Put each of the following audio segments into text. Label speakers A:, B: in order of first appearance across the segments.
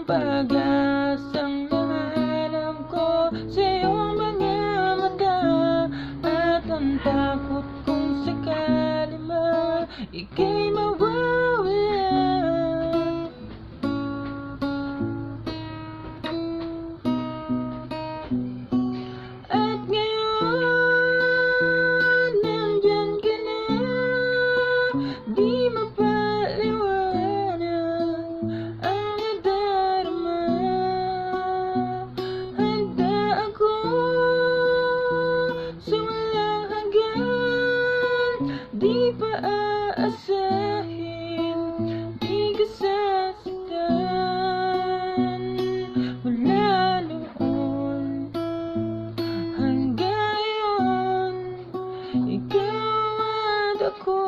A: pag-asang nahanap ko sa iyong mga mata. At ang takot kung sakali man ika'y mawawala. At ngayon, nandyan ka na, di mapaliwanag ang nadarama. Handa ako sa walang hanggan, di pa aasahin, di ka sasaktan. Mula noon hanggang ngayon, ikaw at ako.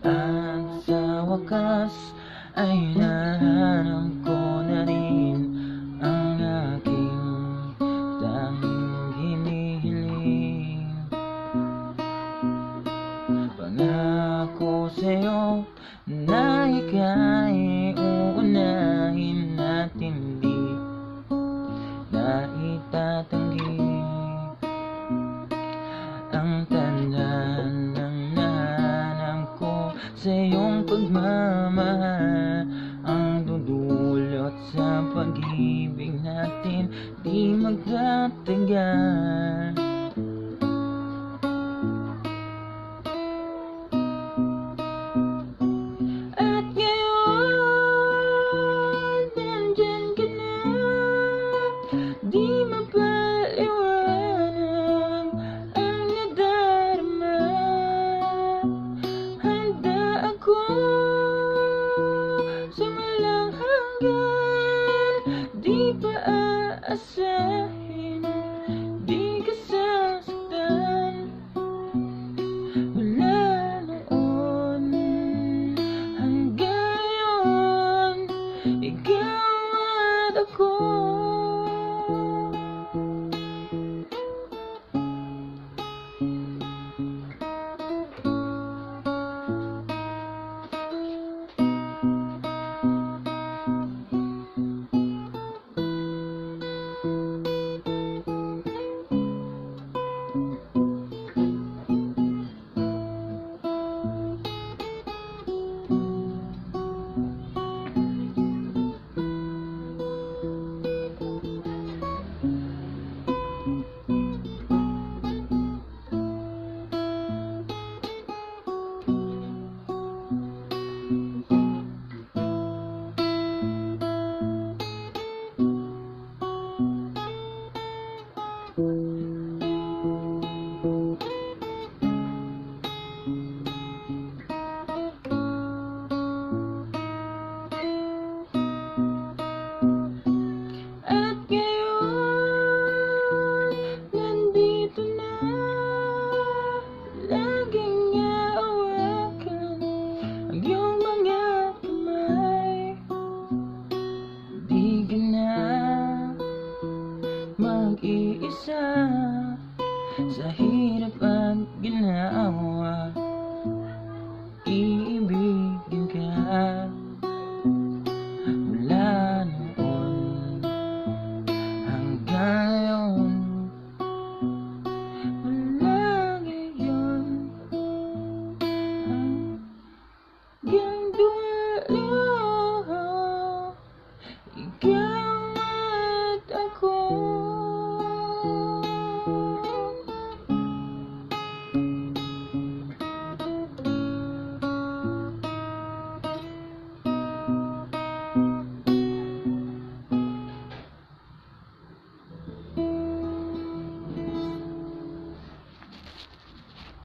A: At sa wakas ay nahanap ko na rin ang aking tanging hinihiling. Pangako sa'yo na ika'y uunahin at hindi na itatanggi ang tanda ng nahanap ko sa iyong pagmamahal. Ang dudulot sa pag-ibig natin di magtatagal. At ngayon, nandyan ka na, di mapaliwanag ang nadarama. Handa ako sa walang hanggan, di pa aasahin, di ka sasaktan. Mula noon hanggang ngayon, ikaw at ako. At ngayon, nandito na, laging aawakan ang iyong mga kamay. Di ka na mag-iisa sa hirap at ginawa. Iibigin ka mula noon hanggang ngayon. Mula ngayon hanggang